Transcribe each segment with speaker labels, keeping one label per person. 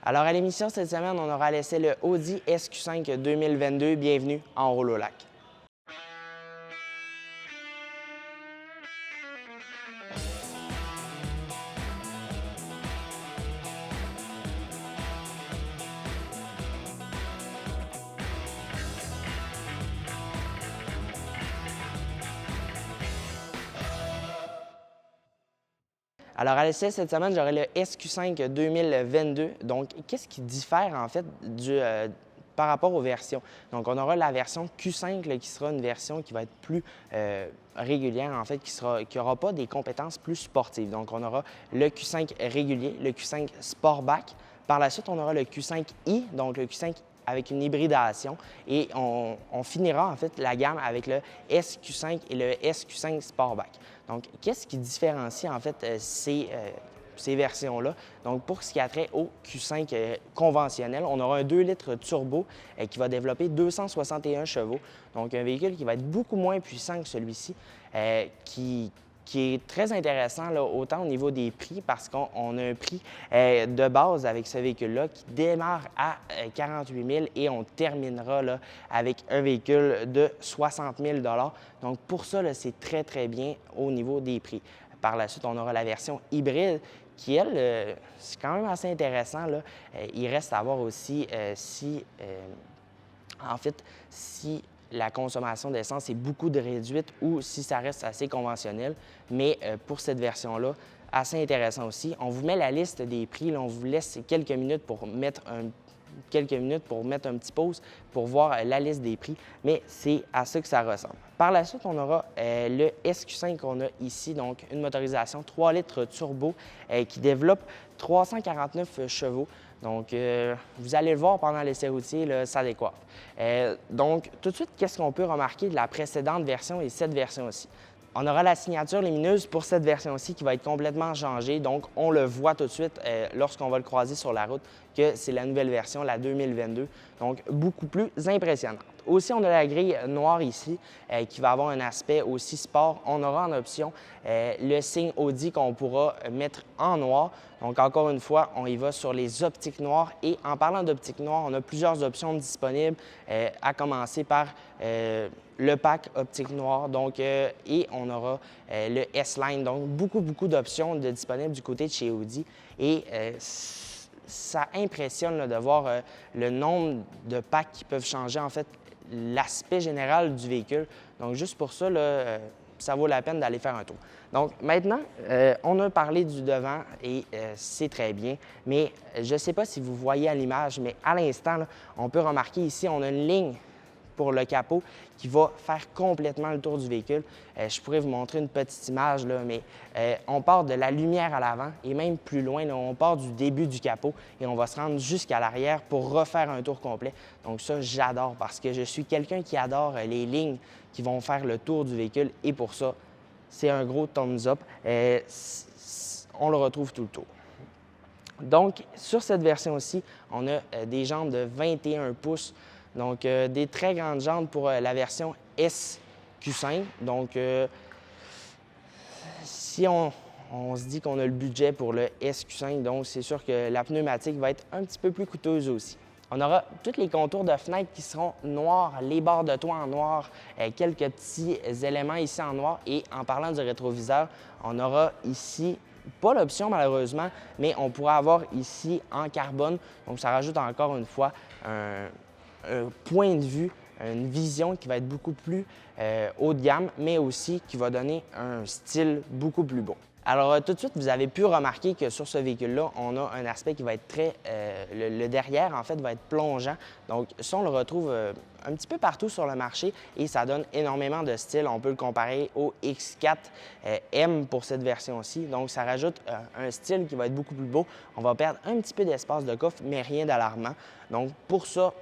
Speaker 1: Alors, à l'émission cette semaine, on aura laissé le Audi SQ5 2022. Bienvenue en Roule-au-Lac. Alors, à l'essai cette semaine, j'aurai le SQ5 2022. Donc, qu'est-ce qui diffère en fait par rapport aux versions? Donc, on aura la version Q5 là, qui sera une version qui va être plus régulière, en fait, qui n'aura pas des compétences plus sportives. Donc, on aura le Q5 régulier, le Q5 Sportback. Par la suite, on aura le Q5i, donc le Q5 avec une hybridation et on finira en fait la gamme avec le SQ5 et le SQ5 Sportback. Donc, qu'est-ce qui différencie en fait ces versions-là? Donc, pour ce qui a trait au Q5 conventionnel, on aura un 2 litres turbo qui va développer 261 chevaux. Donc, un véhicule qui va être beaucoup moins puissant que celui-ci, qui est très intéressant, là, autant au niveau des prix, parce qu'on a un prix de base avec ce véhicule-là qui démarre à 48 000 et on terminera là, avec un véhicule de 60 000 $. Donc, pour ça, c'est très, très bien au niveau des prix. Par la suite, on aura la version hybride qui, elle, c'est quand même assez intéressant. Là. Il reste à voir aussi si la consommation d'essence est beaucoup de réduite ou si ça reste assez conventionnel. Mais pour cette version-là, assez intéressant aussi. On vous met la liste des prix. Là, on vous laisse quelques minutes pour mettre un petit pause pour voir la liste des prix, mais c'est à ça que ça ressemble. Par la suite, on aura le SQ5 qu'on a ici, donc une motorisation 3 litres turbo qui développe 349 chevaux. Donc, vous allez le voir pendant l'essai routier, là, ça décoiffe. Donc, tout de suite, qu'est-ce qu'on peut remarquer de la précédente version et cette version-ci? On aura la signature lumineuse pour cette version-ci qui va être complètement changée. Donc, on le voit tout de suite lorsqu'on va le croiser sur la route que c'est la nouvelle version, la 2022. Donc, beaucoup plus impressionnante. Aussi, on a la grille noire ici qui va avoir un aspect aussi sport. On aura en option le signe Audi qu'on pourra mettre en noir. Donc, encore une fois, on y va sur les optiques noires. Et en parlant d'optiques noires, on a plusieurs options disponibles, à commencer par le pack optique noire, donc, et on aura le S-Line. Donc, beaucoup d'options disponibles du côté de chez Audi. Et ça impressionne là, de voir le nombre de packs qui peuvent changer, en fait, l'aspect général du véhicule. Donc, juste pour ça, là, ça vaut la peine d'aller faire un tour. Donc, maintenant, on a parlé du devant et c'est très bien, mais je ne sais pas si vous voyez à l'image, mais à l'instant, là, on peut remarquer ici, on a une ligne pour le capot qui va faire complètement le tour du véhicule. Je pourrais vous montrer une petite image, là, mais on part de la lumière à l'avant et même plus loin, là, on part du début du capot et on va se rendre jusqu'à l'arrière pour refaire un tour complet. Donc ça, j'adore parce que je suis quelqu'un qui adore les lignes qui vont faire le tour du véhicule et pour ça, c'est un gros thumbs up. On le retrouve tout le tour. Donc, sur cette version-ci, on a des jambes de 21 pouces. Donc, des très grandes jantes pour la version SQ5. Donc, si on se dit qu'on a le budget pour le SQ5, donc c'est sûr que la pneumatique va être un petit peu plus coûteuse aussi. On aura tous les contours de fenêtres qui seront noirs, les barres de toit en noir, quelques petits éléments ici en noir. Et en parlant du rétroviseur, on aura ici pas l'option malheureusement, mais on pourra avoir ici en carbone. Donc, ça rajoute encore une fois un point de vue, une vision qui va être beaucoup plus haut de gamme, mais aussi qui va donner un style beaucoup plus beau. Alors, tout de suite, vous avez pu remarquer que sur ce véhicule-là, on a un aspect qui va être très... le derrière, en fait, va être plongeant. Donc, ça, on le retrouve un petit peu partout sur le marché et ça donne énormément de style. On peut le comparer au X4M pour cette version-ci. Donc, ça rajoute un style qui va être beaucoup plus beau. On va perdre un petit peu d'espace de coffre, mais rien d'alarmant. Donc, pour ça,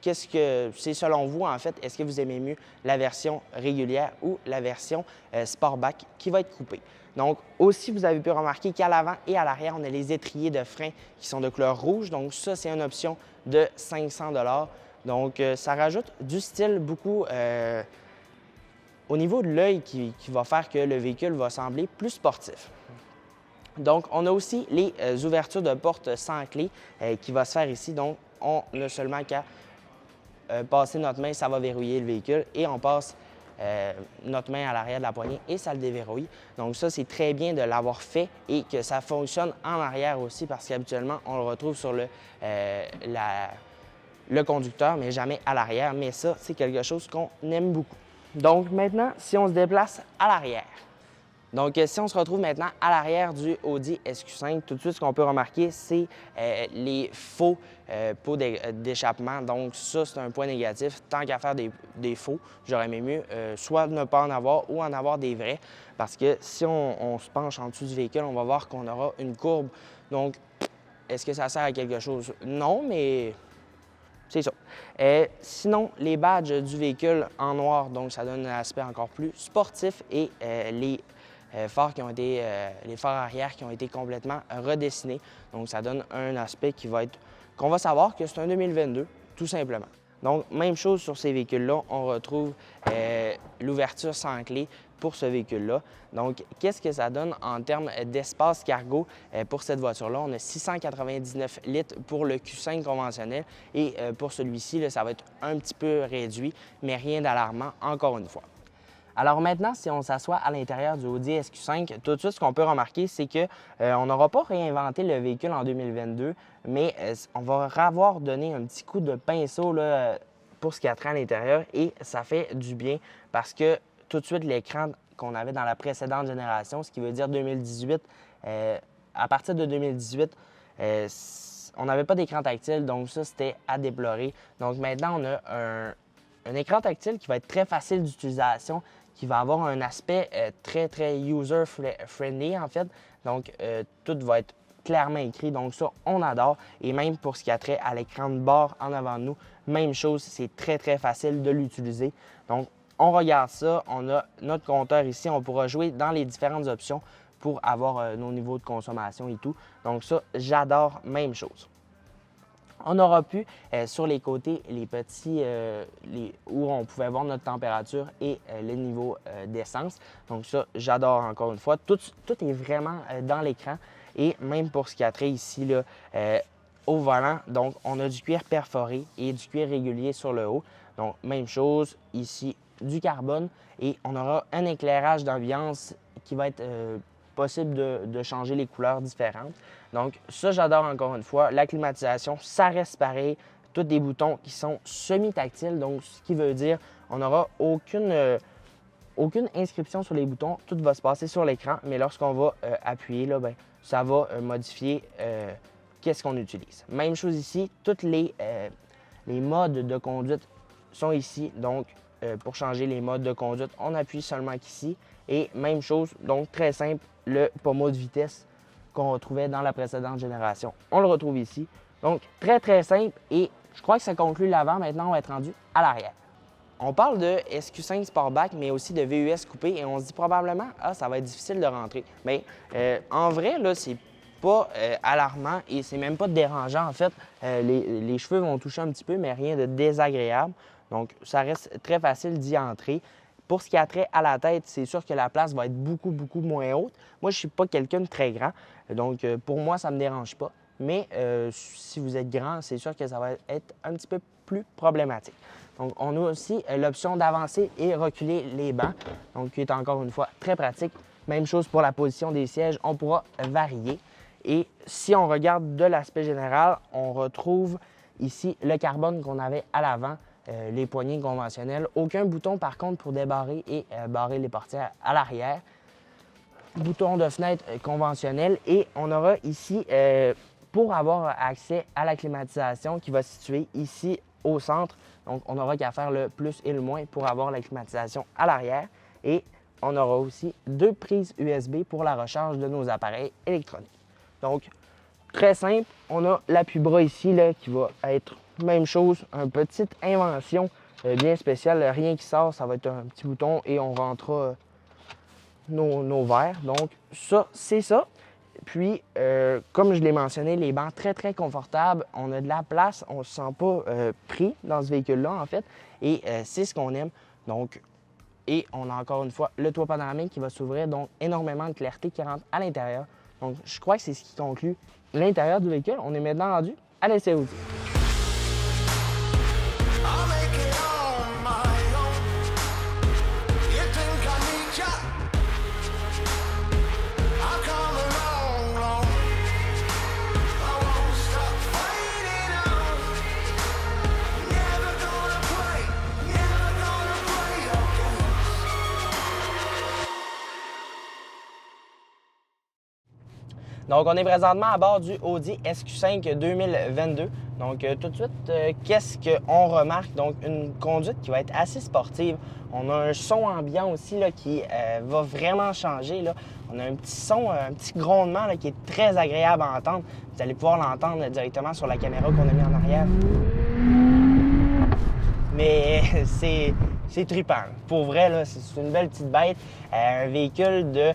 Speaker 1: qu'est-ce que c'est selon vous, en fait? Est-ce que vous aimez mieux la version régulière ou la version Sportback qui va être coupée? Donc, aussi, vous avez pu remarquer qu'à l'avant et à l'arrière, on a les étriers de frein qui sont de couleur rouge. Donc, ça, c'est une option de 500 $. Donc, ça rajoute du style beaucoup au niveau de l'œil qui va faire que le véhicule va sembler plus sportif. Donc, on a aussi les ouvertures de porte sans clé qui va se faire ici. Donc, on n'a seulement qu'à passer notre main, ça va verrouiller le véhicule et on passe notre main à l'arrière de la poignée et ça le déverrouille. Donc ça, c'est très bien de l'avoir fait et que ça fonctionne en arrière aussi parce qu'habituellement, on le retrouve sur le conducteur, mais jamais à l'arrière. Mais ça, c'est quelque chose qu'on aime beaucoup. Donc maintenant, si on se déplace à l'arrière. Donc, si on se retrouve maintenant à l'arrière du Audi SQ5, tout de suite, ce qu'on peut remarquer, c'est les faux pots d'échappement. Donc, ça, c'est un point négatif. Tant qu'à faire des faux, j'aurais aimé mieux soit ne pas en avoir ou en avoir des vrais. Parce que si on se penche en dessous du véhicule, on va voir qu'on aura une courbe. Donc, est-ce que ça sert à quelque chose? Non, mais c'est ça. Sinon, les badges du véhicule en noir, donc ça donne un aspect encore plus sportif et les phares les phares arrière qui ont été complètement redessinés. Donc, ça donne un aspect qu'on va savoir que c'est un 2022, tout simplement. Donc, même chose sur ces véhicules-là, on retrouve l'ouverture sans clé pour ce véhicule-là. Donc, qu'est-ce que ça donne en termes d'espace cargo pour cette voiture-là? On a 699 litres pour le Q5 conventionnel et pour celui-ci, ça va être un petit peu réduit, mais rien d'alarmant encore une fois. Alors maintenant, si on s'assoit à l'intérieur du Audi SQ5, tout de suite, ce qu'on peut remarquer, c'est qu'on n'aura pas réinventé le véhicule en 2022, mais on va avoir donné un petit coup de pinceau là, pour ce qui a trait à l'intérieur et ça fait du bien parce que tout de suite, l'écran qu'on avait dans la précédente génération, ce qui veut dire 2018, à partir de 2018, on n'avait pas d'écran tactile, donc ça, c'était à déplorer. Donc maintenant, on a un écran tactile qui va être très facile d'utilisation, qui va avoir un aspect très user-friendly en fait. Donc, tout va être clairement écrit. Donc ça, on adore. Et même pour ce qui a trait à l'écran de bord en avant de nous, même chose, c'est très facile de l'utiliser. Donc, on regarde ça. On a notre compteur ici. On pourra jouer dans les différentes options pour avoir nos niveaux de consommation et tout. Donc ça, j'adore. Même chose. On aura pu, sur les côtés, les petits, où on pouvait voir notre température et les niveaux d'essence. Donc ça, j'adore encore une fois. Tout est vraiment dans l'écran. Et même pour ce qui a trait ici, là, au volant, donc on a du cuir perforé et du cuir régulier sur le haut. Donc même chose, ici, du carbone. Et on aura un éclairage d'ambiance qui va être possible de changer les couleurs différentes. Donc ça, j'adore encore une fois. La climatisation, ça reste pareil. Tous des boutons qui sont semi-tactiles, donc ce qui veut dire on n'aura aucune inscription sur les boutons. Tout va se passer sur l'écran, mais lorsqu'on va appuyer, là, bien, ça va modifier qu'est-ce qu'on utilise. Même chose ici, tous les modes de conduite sont ici. Donc, pour changer les modes de conduite, on appuie seulement qu'ici. Et même chose, donc très simple, le pommeau de vitesse qu'on retrouvait dans la précédente génération. On le retrouve ici. Donc, très simple et je crois que ça conclut l'avant. Maintenant, on va être rendu à l'arrière. On parle de SQ5 Sportback, mais aussi de VUS coupé et on se dit probablement « Ah, ça va être difficile de rentrer ». Mais en vrai, là, c'est pas alarmant et c'est même pas dérangeant. En fait, les cheveux vont toucher un petit peu, mais rien de désagréable. Donc, ça reste très facile d'y entrer. Pour ce qui a trait à la tête, c'est sûr que la place va être beaucoup moins haute. Moi, je ne suis pas quelqu'un de très grand, donc pour moi, ça ne me dérange pas. Mais si vous êtes grand, c'est sûr que ça va être un petit peu plus problématique. Donc, on a aussi l'option d'avancer et reculer les bancs, donc qui est encore une fois très pratique. Même chose pour la position des sièges, on pourra varier. Et si on regarde de l'aspect général, on retrouve ici le carbone qu'on avait à l'avant, les poignées conventionnelles. Aucun bouton, par contre, pour débarrer et barrer les portières à l'arrière. Bouton de fenêtre conventionnel. Et on aura ici, pour avoir accès à la climatisation qui va se situer ici au centre, donc on n'aura qu'à faire le plus et le moins pour avoir la climatisation à l'arrière. Et on aura aussi 2 prises USB pour la recharge de nos appareils électroniques. Donc, très simple. On a l'appui-bras ici là, qui va être même chose, une petite invention bien spéciale. Rien qui sort, ça va être un petit bouton et on rentrera nos verres. Donc, ça, c'est ça. Puis, comme je l'ai mentionné, les bancs très confortables. On a de la place, on ne se sent pas pris dans ce véhicule-là, en fait. Et c'est ce qu'on aime. Donc, et on a encore une fois le toit panoramique qui va s'ouvrir, donc énormément de clarté qui rentre à l'intérieur. Donc, je crois que c'est ce qui conclut l'intérieur du véhicule. On est maintenant rendu à l'essai Audi. Donc, on est présentement à bord du Audi SQ5 2022. Donc, tout de suite, qu'est-ce qu'on remarque? Donc, une conduite qui va être assez sportive. On a un son ambiant aussi là, qui va vraiment changer. Là. On a un petit son, un petit grondement là, qui est très agréable à entendre. Vous allez pouvoir l'entendre directement sur la caméra qu'on a mis en arrière. Mais c'est trippant. Pour vrai, là, c'est une belle petite bête. Un véhicule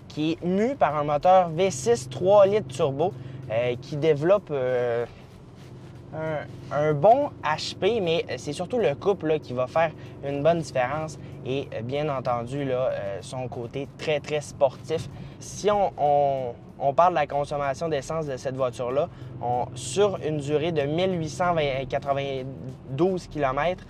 Speaker 1: qui est mu par un moteur V6 3 litres turbo qui développe un bon HP, mais c'est surtout le couple là, qui va faire une bonne différence et bien entendu là, son côté très, très sportif. Si on parle de la consommation d'essence de cette voiture-là, sur une durée de 1892 km,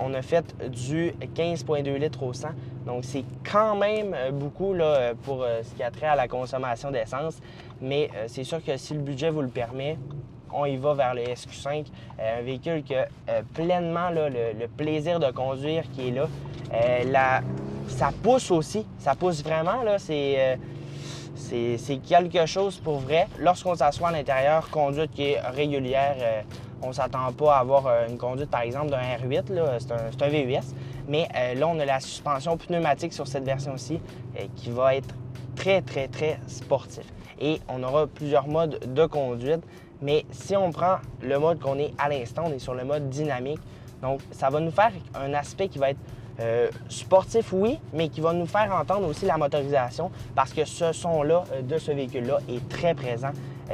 Speaker 1: on a fait du 15,2 litres au 100. Donc, c'est quand même beaucoup là, pour ce qui a trait à la consommation d'essence. Mais c'est sûr que si le budget vous le permet, on y va vers le SQ5, un véhicule qui a pleinement là, le plaisir de conduire qui est là. Ça pousse aussi, ça pousse vraiment, là, c'est quelque chose pour vrai. Lorsqu'on s'assoit à l'intérieur, conduite qui est régulière, on ne s'attend pas à avoir une conduite, par exemple, d'un R8, c'est un VUS. Mais là, on a la suspension pneumatique sur cette version-ci qui va être très, très, très sportif. Et on aura plusieurs modes de conduite. Mais si on prend le mode qu'on est à l'instant, on est sur le mode dynamique. Donc, ça va nous faire un aspect qui va être sportif, oui, mais qui va nous faire entendre aussi la motorisation parce que ce son-là de ce véhicule-là est très présent.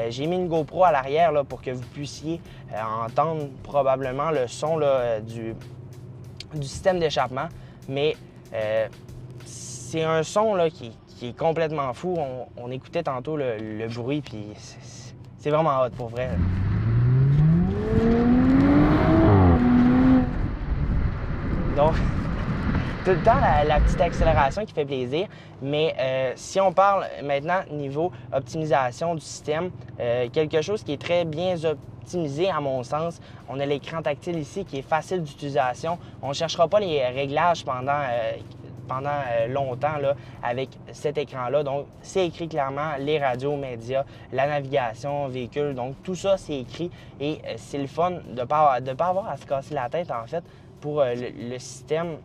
Speaker 1: J'ai mis une GoPro à l'arrière là, pour que vous puissiez entendre probablement le son là, du système d'échappement, mais c'est un son là, qui est complètement fou. On écoutait tantôt le bruit, puis c'est vraiment hot pour vrai. Donc, tout le temps la petite accélération qui fait plaisir, mais si on parle maintenant niveau optimisation du système, quelque chose qui est très bien optimisé à mon sens, on a l'écran tactile ici qui est facile d'utilisation. On ne cherchera pas les réglages pendant longtemps là, avec cet écran-là. Donc, c'est écrit clairement les radios, médias, la navigation, véhicule. Donc, tout ça, c'est écrit et c'est le fun de ne pas avoir à se casser la tête, en fait, pour le système.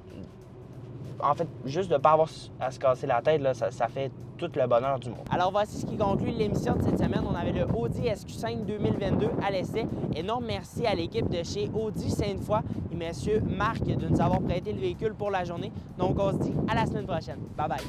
Speaker 1: En fait, juste de ne pas avoir à se casser la tête, là, ça fait tout le bonheur du monde. Alors voici ce qui conclut l'émission de cette semaine. On avait le Audi SQ5 2022 à l'essai. Énorme merci à l'équipe de chez Audi Sainte-Foy et messieurs Marc de nous avoir prêté le véhicule pour la journée. Donc on se dit à la semaine prochaine. Bye bye!